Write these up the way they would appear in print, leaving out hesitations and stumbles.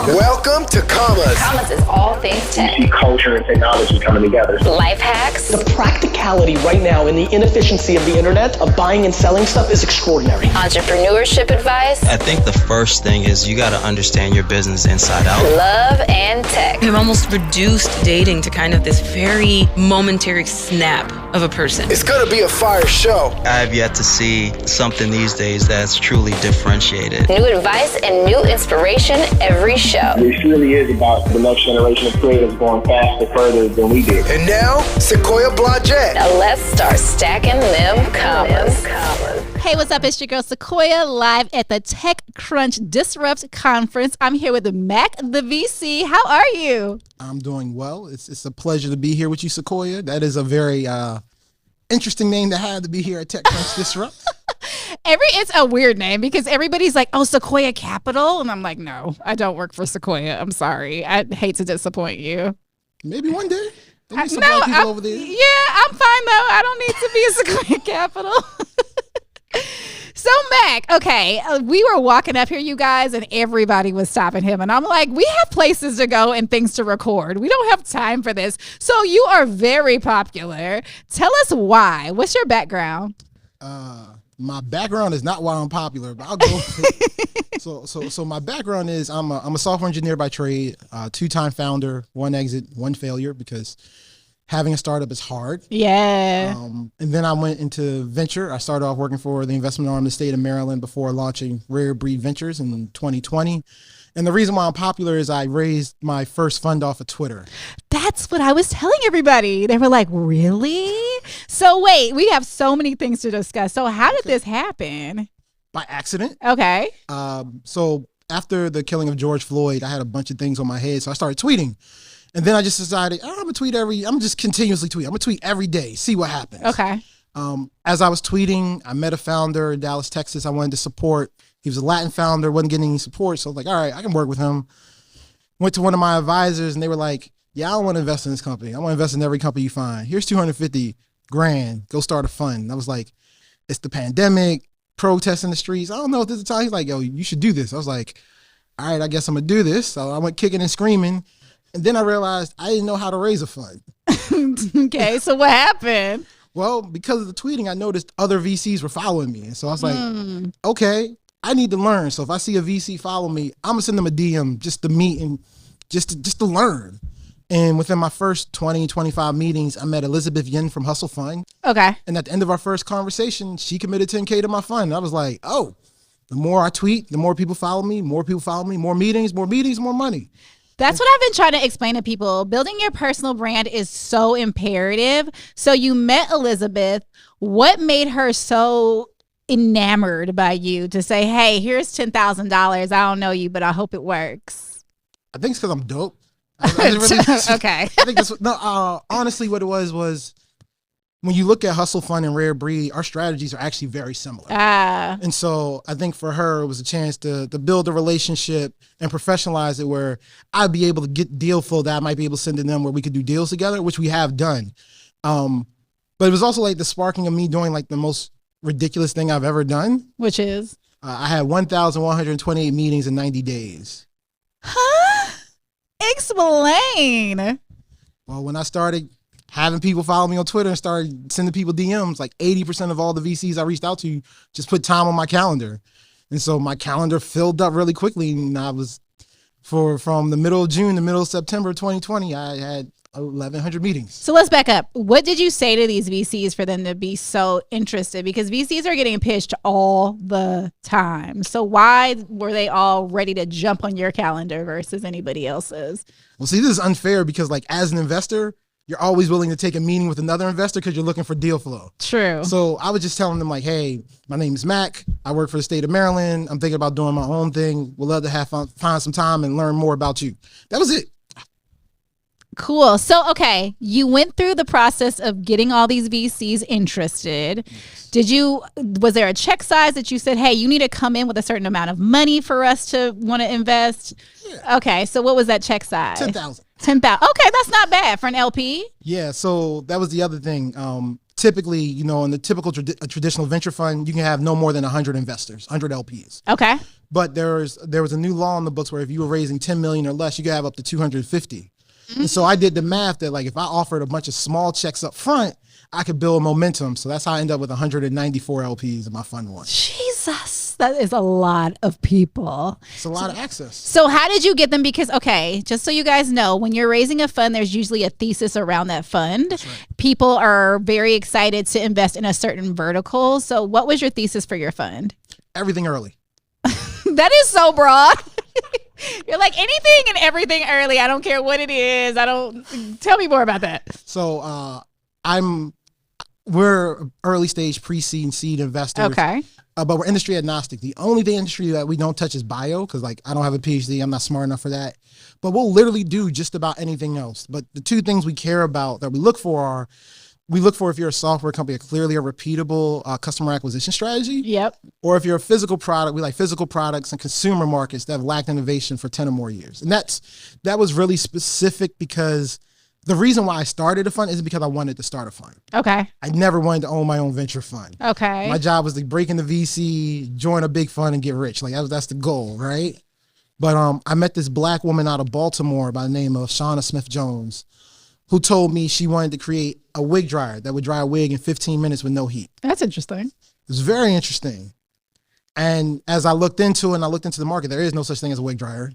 Welcome to Commas. Commas is all things tech. You see culture and technology coming together. Life hacks. The practicality right now and the inefficiency of the internet of buying and selling stuff is extraordinary. Entrepreneurship advice. I think the first thing is you got to understand your business inside out. Love and tech. I've almost reduced dating to kind of this very momentary snap of a person. It's gonna be a fire show. I have yet to see something these days that's truly differentiated. New advice and new inspiration every show. This really is about the next generation of creators going faster, further than we did. And now, Sequoia Blodgett. Now let's start stacking them commas. Hey, what's up? It's your girl Sequoia live at the TechCrunch Disrupt Conference. I'm here with Mac, the VC. How are you? I'm doing well. It's a pleasure to be here with you, Sequoia. That is a very interesting name to have to be here at TechCrunch Disrupt. It's a weird name because everybody's like, oh, Sequoia Capital. And I'm like, no, I don't work for Sequoia. I'm sorry. I hate to disappoint you. Maybe one day. There'll be some black people over there. Yeah, I'm fine though. I don't need to be a Sequoia Capital. So Mac, okay, we were walking up here, you guys, and everybody was stopping him. And I'm like, we have places to go and things to record. We don't have time for this. So you are very popular. Tell us why. What's your background? My background is not why I'm popular, but I'll go. So my background is I'm a software engineer by trade, 2-time founder, 1 exit, 1 failure, because having a startup is hard. Yeah. And then I went into venture. I started off working for the investment arm of the state of Maryland before launching Rare Breed Ventures in 2020. And the reason why I'm popular is I raised my first fund off of Twitter. That's what I was telling everybody. They were like, really? So wait, we have so many things to discuss. So how did this happen? By accident. Okay. So after the killing of George Floyd, I had a bunch of things on my head. So I started tweeting. And then I just decided, I'm just continuously tweet. I'm gonna tweet every day, see what happens. Okay. As I was tweeting, I met a founder in Dallas, Texas. I wanted to support. He was a Latin founder, wasn't getting any support. So I was like, all right, I can work with him. Went to one of my advisors and they were like, yeah, I don't want to invest in this company. I want to invest in every company you find. Here's $250,000. Go start a fund. And I was like, it's the pandemic, protests in the streets. I don't know if this is the time. He's like, yo, you should do this. I was like, all right, I guess I'm gonna do this. So I went kicking and screaming. And then I realized I didn't know how to raise a fund. Okay, so what happened? Well, because of the tweeting, I noticed other VCs were following me. And so I was like, okay, I need to learn. So if I see a VC follow me, I'm gonna send them a DM just to meet and just to learn. And within my first 20, 25 meetings, I met Elizabeth Yin from Hustle Fund. Okay. And at the end of our first conversation, she committed $10K to my fund. And I was like, oh, the more I tweet, the more people follow me, more meetings, more money. That's what I've been trying to explain to people. Building your personal brand is so imperative. So you met Elizabeth. What made her so enamored by you to say, hey, here's $10,000. I don't know you, but I hope it works? I think it's because I'm dope. Okay. I think that's honestly what it was when you look at Hustle Fund and Rare Breed, our strategies are actually very similar. And so I think for her, it was a chance to build a relationship and professionalize it where I'd be able to get deal flow that I might be able to send to them where we could do deals together, which we have done. But it was also like the sparking of me doing like the most ridiculous thing I've ever done. Which is? I had 1,128 meetings in 90 days. Huh? Explain. Well, when I started having people follow me on Twitter and started sending people DMs, like 80% of all the VCs I reached out to just put time on my calendar. And so my calendar filled up really quickly. And I was, from the middle of June to middle of September 2020, I had 1,100 meetings. So let's back up. What did you say to these VCs for them to be so interested? Because VCs are getting pitched all the time. So why were they all ready to jump on your calendar versus anybody else's? Well, see, this is unfair because like as an investor, you're always willing to take a meeting with another investor because you're looking for deal flow. True. So I was just telling them like, hey, my name is Mac. I work for the state of Maryland. I'm thinking about doing my own thing. Would love to find some time and learn more about you. That was it. Cool. So, okay, you went through the process of getting all these VCs interested. Yes. Was there a check size that you said, hey, you need to come in with a certain amount of money for us to want to invest? Yeah. Okay, so what was that check size? 10,000. 10,000. Okay, that's not bad for an LP. Yeah, so that was the other thing. Typically, in the typical traditional venture fund, you can have no more than 100 investors, 100 LPs. Okay. But there was a new law in the books where if you were raising 10 million or less, you could have up to 250. And so I did the math that like if I offered a bunch of small checks up front, I could build momentum. So that's how I ended up with 194 LPs in my fund one. Jesus, that is a lot of people. It's a lot of access. So how did you get them? Because, okay, just so you guys know, when you're raising a fund, there's usually a thesis around that fund. Right. People are very excited to invest in a certain vertical. So what was your thesis for your fund? Everything early. That is so broad. You're like anything and everything early. I don't care what it is. Tell me more about that. So we're early stage pre-seed and seed investors. Okay. But we're industry agnostic. The only industry that we don't touch is bio, because like I don't have a PhD. I'm not smart enough for that. But we'll literally do just about anything else. But the two things we care about that we look for are, if you're a software company, a repeatable customer acquisition strategy. Yep. Or if you're a physical product, we like physical products and consumer markets that have lacked innovation for 10 or more years. And that was really specific because the reason why I started a fund isn't because I wanted to start a fund. Okay. I never wanted to own my own venture fund. Okay. My job was to break into VC, join a big fund, and get rich. Like that's the goal, right? But I met this black woman out of Baltimore by the name of Shauna Smith-Jones, who told me she wanted to create a wig dryer that would dry a wig in 15 minutes with no heat. That's interesting. It was very interesting. And as I looked into it and I looked into the market, there is no such thing as a wig dryer.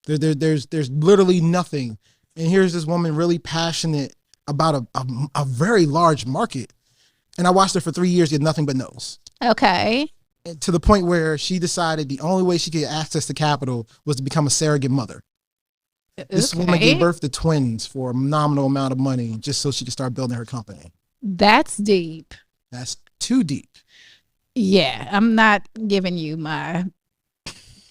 There's literally nothing. And here's this woman really passionate about a very large market. And I watched her for 3 years get nothing but no's. Okay. And to the point where she decided the only way she could get access to capital was to become a surrogate mother. This woman gave birth to twins for a nominal amount of money just so she could start building her company. That's deep. That's too deep. Yeah, I'm not giving you my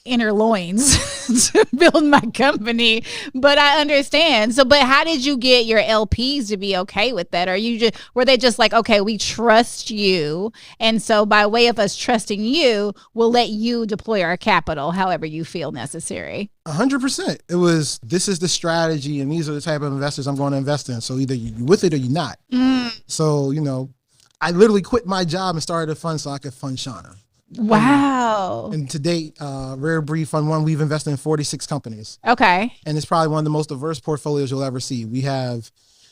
inner loins to build my company, but I understand. So, but how did you get your LPs to be okay with that? Were they just like, okay, we trust you, and so by way of us trusting you, we'll let you deploy our capital however you feel necessary? 100%. This is the strategy, and these are the type of investors I'm going to invest in. So either you're with it or you're not. So, I literally quit my job and started a fund so I could fund Shauna. Wow. And to date, Rare Breed Fund 1, we've invested in 46 companies. Okay. And it's probably one of the most diverse portfolios you'll ever see. We have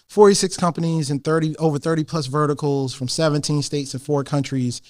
46 companies in over 30 plus verticals from 17 states and 4 countries,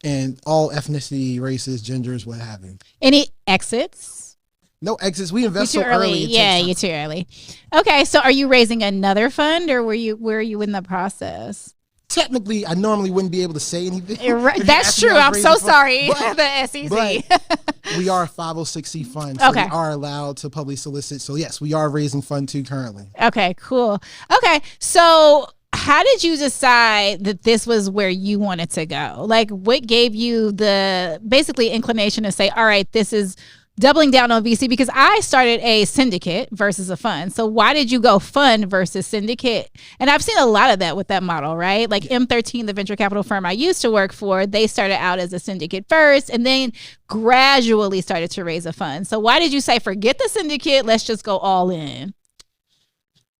and all ethnicity, races, genders, what have you. Any exits? No exits. We invest so You're too early. early. Yeah, you're too early. Okay, so are you raising another fund, or where are you in the process? Technically, I normally wouldn't be able to say anything. That's true. I'm so sorry. The SEC. But we are a 506c fund, so Okay. we are allowed to publicly solicit. So yes, we are raising Fund 2 currently. Okay, cool. Okay, so how did you decide that this was where you wanted to go? Like, what gave you the basically inclination to say, all right, this is doubling down on VC? Because I started a syndicate versus a fund. So why did you go fund versus syndicate? And I've seen a lot of that with that model, right? Like M13, the venture capital firm I used to work for, they started out as a syndicate first and then gradually started to raise a fund. So why did you say, forget the syndicate, let's just go all in?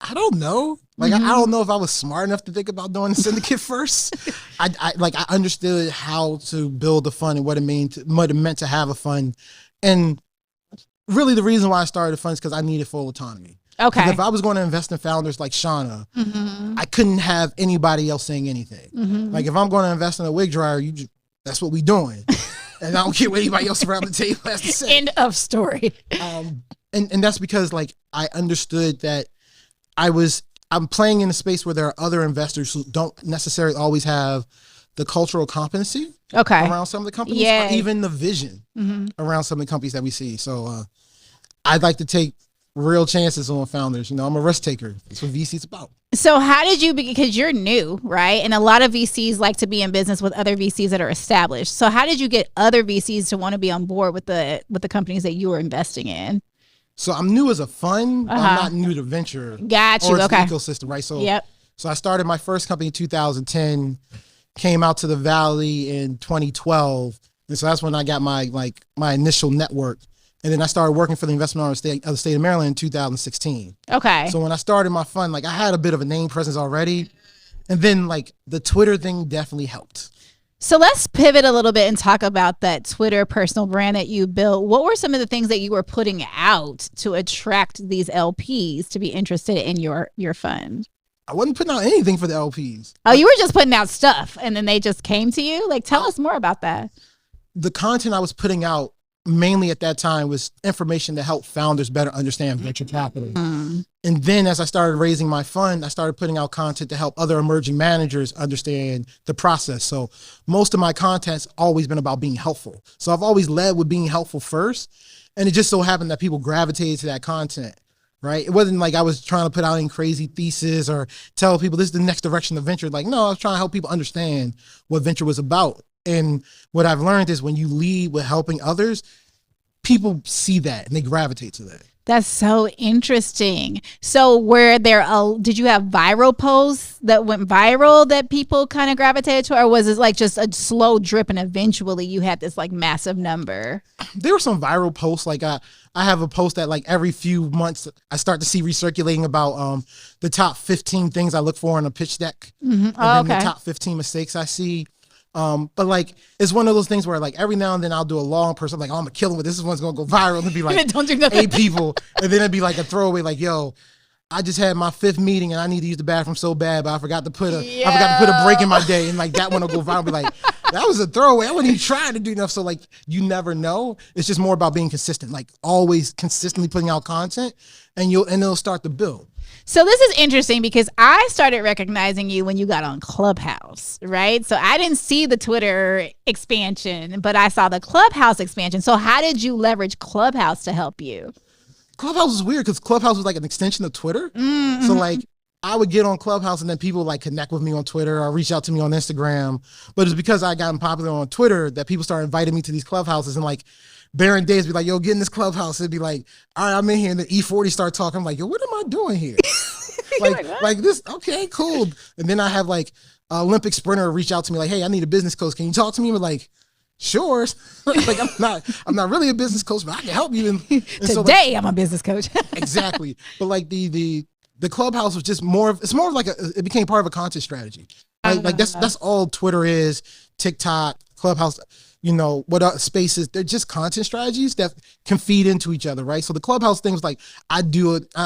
I don't know. Like, I don't know if I was smart enough to think about doing the syndicate first. I understood how to build a fund and what it meant to have a fund. And really the reason why I started a fund is because I needed full autonomy. Okay. 'Cause if I was going to invest in founders like Shauna, I couldn't have anybody else saying anything. Like if I'm going to invest in a wig dryer, that's what we doing. And I don't care what anybody else around the table has to say. End of story. And that's because like I understood that I'm playing in a space where there are other investors who don't necessarily always have the cultural competency around some of the companies, or even the vision around some of the companies that we see. So I'd like to take real chances on founders. I'm a risk taker. That's what VC's about. So how did you, because you're new, right? And a lot of VCs like to be in business with other VCs that are established. So how did you get other VCs to want to be on board with the companies that you were investing in? So I'm new as a fund, but I'm not new to venture. Got you. Or Okay. the ecosystem, right? So, Yep. So I started my first company in 2010, came out to the Valley in 2012. And so that's when I got my initial network. And then I started working for the investment arm of the state of Maryland in 2016. Okay. So when I started my fund, I had a bit of a name presence already. And then the Twitter thing definitely helped. So let's pivot a little bit and talk about that Twitter personal brand that you built. What were some of the things that you were putting out to attract these LPs to be interested in your fund? I wasn't putting out anything for the LPs. Oh, you were just putting out stuff and then they just came to you? Like, tell us more about that. The content I was putting out mainly at that time was information to help founders better understand venture capital. And then as I started raising my fund, I started putting out content to help other emerging managers understand the process. So most of my content's always been about being helpful. So I've always led with being helpful first. And it just so happened that people gravitated to that content, right? It wasn't like I was trying to put out any crazy thesis or tell people this is the next direction of venture. Like, no, I was trying to help people understand what venture was about. And what I've learned is when you lead with helping others, people see that and they gravitate to that. That's so interesting. So did you have viral posts that went viral that people kind of gravitated to, or was it like just a slow drip and eventually you had this like massive number? There were some viral posts. Like I have a post that like every few months I start to see recirculating about the top 15 things I look for in a pitch deck. And then the top 15 mistakes I see. But like it's one of those things where like every now and then I'll do a long person like, oh, I'm gonna kill him with this one's gonna go viral and be like Don't do nothing. 8 people, and then it'd be like a throwaway like, yo, I just had my 5th meeting and I need to use the bathroom so bad, but I forgot to put a break in my day, and like that one will go viral. Be like, that was a throwaway. I wasn't even trying to do enough. So like you never know. It's just more about being consistent, like always consistently putting out content, and it'll start to build. So this is interesting because I started recognizing you when you got on Clubhouse, right? So I didn't see the Twitter expansion, but I saw the Clubhouse expansion. So how did you leverage Clubhouse to help you? Clubhouse was weird because Clubhouse was like an extension of Twitter. So like I would get on Clubhouse and then people would like connect with me on Twitter or reach out to me on Instagram. But it's because I gotten popular on Twitter that people started inviting me to these Clubhouses, and like Baron Days be like, yo, get in this Clubhouse. It'd be like, all right, I'm in here. And then E40 start talking. I'm like, yo, what am I doing here? like this. Okay, cool. And then I have like Olympic sprinter reach out to me like, hey, I need a business coach. Can you talk to me? I'm like, sure. Like I'm not really a business coach, but I can help you. And Today so, like, I'm a business coach. Exactly. But like the Clubhouse was just it's more of like it became part of a content strategy. Right? Like that's all Twitter is, TikTok, Clubhouse, what are spaces? They're just content strategies that can feed into each other, right? So the Clubhouse thing was like,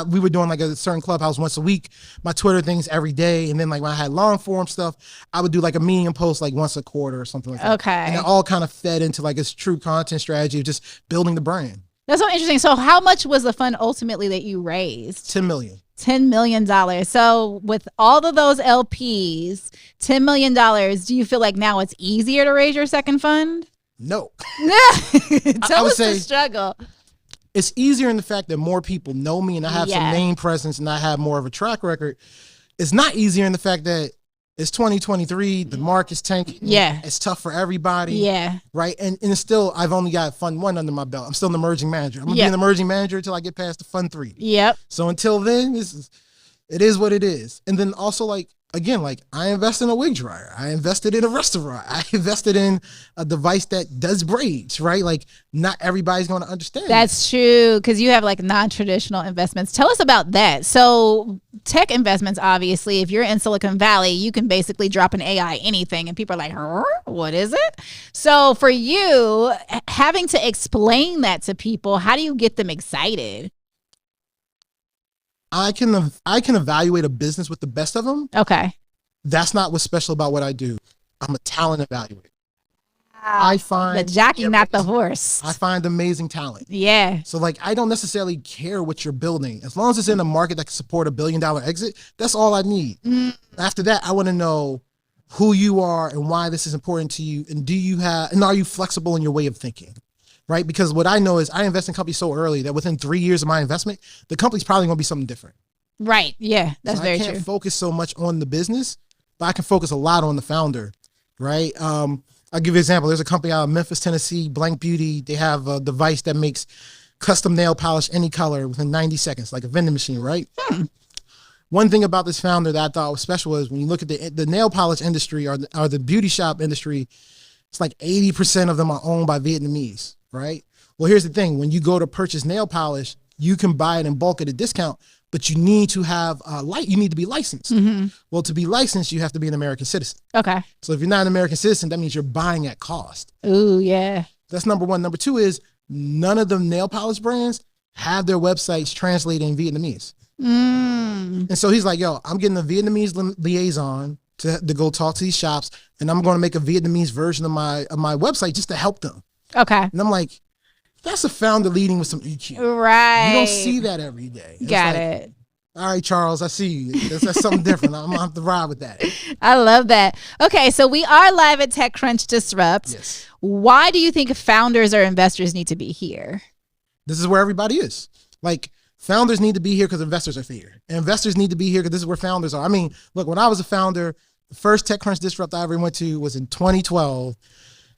we were doing like a certain Clubhouse once a week, my Twitter things every day. And then like when I had long form stuff, I would do like a Medium post like once a quarter or something like that. Okay. And it all kind of fed into like this true content strategy of just building the brand. That's so interesting. So how much was the fund ultimately that you raised? $10 million. $10 million. So with all of those LPs, $10 million, do you feel like now it's easier to raise your second fund? No. Tell us the struggle. It's easier in the fact that more people know me and I have some name presence and I have more of a track record. It's not easier in the fact that it's 2023, the market's tanking. Yeah. It's tough for everybody. Yeah. Right. And it's still, I've only got fund 1 under my belt. I'm still an emerging manager. I'm going to be an emerging manager until I get past the fund 3. Yep. So until then, it is what it is. And then also like, again, like I invested in a wig dryer. I invested in a restaurant. I invested in a device that does braids, right? Like not everybody's going to understand. That's true, because you have like non-traditional investments. Tell us about that. So tech investments, obviously, if you're in Silicon Valley, you can basically drop an AI anything and people are like, what is it? So for you, having to explain that to people, how do you get them excited? I can evaluate a business with the best of them. Okay. That's not what's special about what I do. I'm a talent evaluator. I find the jockey, not the horse. I find amazing talent. Yeah. So like, I don't necessarily care what you're building. As long as it's in a market that can support $1 billion exit, that's all I need. After that, I want to know who you are and why this is important to you. And are you flexible in your way of thinking? Right? Because what I know is I invest in companies so early that within 3 years of my investment, the company's probably going to be something different. Right. Yeah, that's very true. I can't focus so much on the business, but I can focus a lot on the founder. Right? I'll give you an example. There's a company out of Memphis, Tennessee, Blank Beauty. They have a device that makes custom nail polish any color within 90 seconds, like a vending machine, right? One thing about this founder that I thought was special is when you look at the nail polish industry or the beauty shop industry, it's like 80% of them are owned by Vietnamese. Right? Well, here's the thing. When you go to purchase nail polish, you can buy it in bulk at a discount, but you need to have you need to be licensed. Well, to be licensed, you have to be an American citizen. Okay. So if you're not an American citizen, that means you're buying at cost. Ooh, yeah. That's number one. Number two is none of the nail polish brands have their websites translated in Vietnamese. And so he's like, yo, I'm getting a Vietnamese liaison to go talk to these shops, and I'm going to make a Vietnamese version of my website just to help them. Okay. And I'm like, that's a founder leading with some EQ. Right. You don't see that every day. It's Got like, it. All right, Charles, I see you. That's something different. I'm going to have to ride with that. I love that. Okay, so we are live at TechCrunch Disrupt. Yes. Why do you think founders or investors need to be here? This is where everybody is. Like, founders need to be here because investors are here. And investors need to be here because this is where founders are. I mean, look, when I was a founder, the first TechCrunch Disrupt I ever went to was in 2012.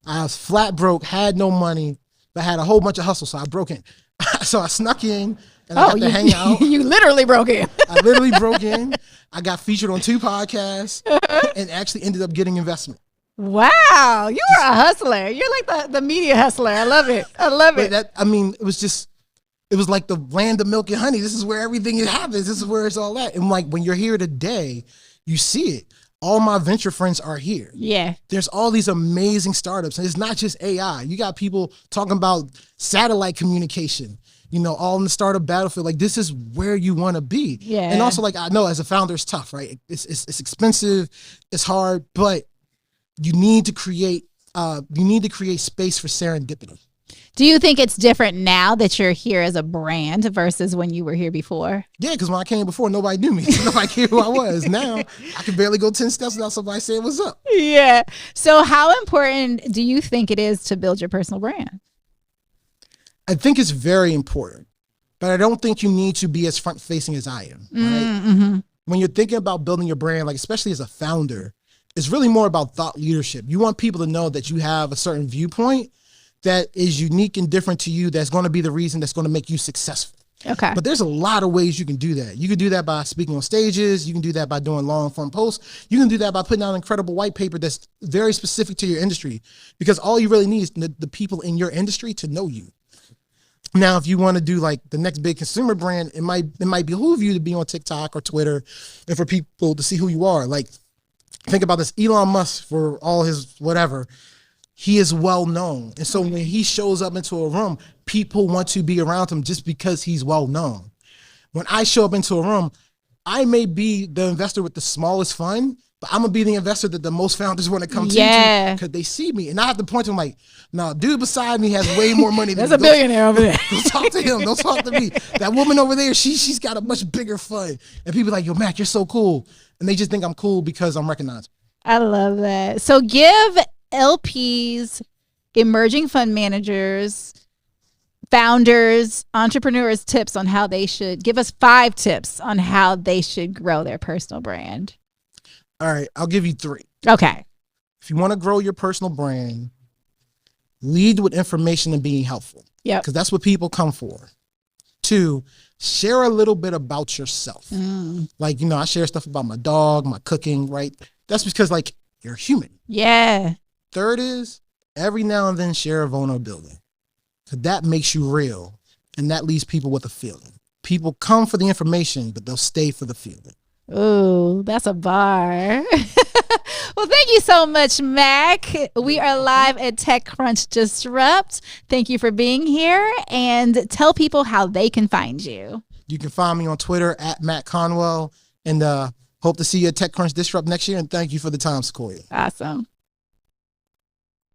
I was flat broke, had no money, but had a whole bunch of hustle, so I broke in. So I snuck in, and I got to hang out. You literally broke in. I literally broke in. I got featured on 2 podcasts and actually ended up getting investment. Wow, you are a hustler. You're like the media hustler. I love it. I love it. It was like the land of milk and honey. This is where everything happens. This is where it's all at. And like when you're here today, you see it. All my venture friends are here. Yeah. There's all these amazing startups. And it's not just AI. You got people talking about satellite communication, all in the startup battlefield. Like, this is where you want to be. Yeah. And also, like, I know as a founder, it's tough, right? It's expensive, it's hard, but you need to create space for serendipity. Do you think it's different now that you're here as a brand versus when you were here before? Yeah, because when I came before, nobody knew me. Nobody cared who I was. Now, I can barely go 10 steps without somebody saying what's up. Yeah. So how important do you think it is to build your personal brand? I think it's very important, but I don't think you need to be as front-facing as I am. Right? When you're thinking about building your brand, like especially as a founder, it's really more about thought leadership. You want people to know that you have a certain viewpoint that is unique and different to you, that's going to be the reason that's going to make you successful. Okay. But there's a lot of ways you can do that. You can do that by speaking on stages. You can do that by doing long form posts. You can do that by putting out an incredible white paper that's very specific to your industry, because all you really need is the people in your industry to know you. Now, if you want to do like the next big consumer brand, it might behoove you to be on TikTok or Twitter and for people to see who you are. Like, think about this. Elon Musk, for all his whatever, he is well known. And so when he shows up into a room, people want to be around him just because he's well known. When I show up into a room, I may be the investor with the smallest fund, but I'm going to be the investor that the most founders want to come to because they see me. And I have to point to him like, no, dude beside me has way more money than me. There's a billionaire over there. Don't talk to him. Don't talk to me. That woman over there, she's got a much bigger fund. And people are like, yo, Mac, you're so cool. And they just think I'm cool because I'm recognized. I love that. So give LPs, emerging fund managers, founders, entrepreneurs tips on how they should, give us 5 tips on how they should grow their personal brand. All right, I'll give you 3. Okay. If you want to grow your personal brand, lead with information and being helpful. Yeah. Because that's what people come for. 2, share a little bit about yourself. Like, I share stuff about my dog, my cooking, right? That's because, like, you're human. Yeah. 3rd is every now and then share a vulnerability. Because that makes you real. And that leaves people with a feeling. People come for the information, but they'll stay for the feeling. Ooh, that's a bar. Well, thank you so much, Mac. We are live at TechCrunch Disrupt. Thank you for being here, and tell people how they can find you. You can find me on Twitter at Matt Conwell, and hope to see you at TechCrunch Disrupt next year. And thank you for the time, Sequoia. Awesome.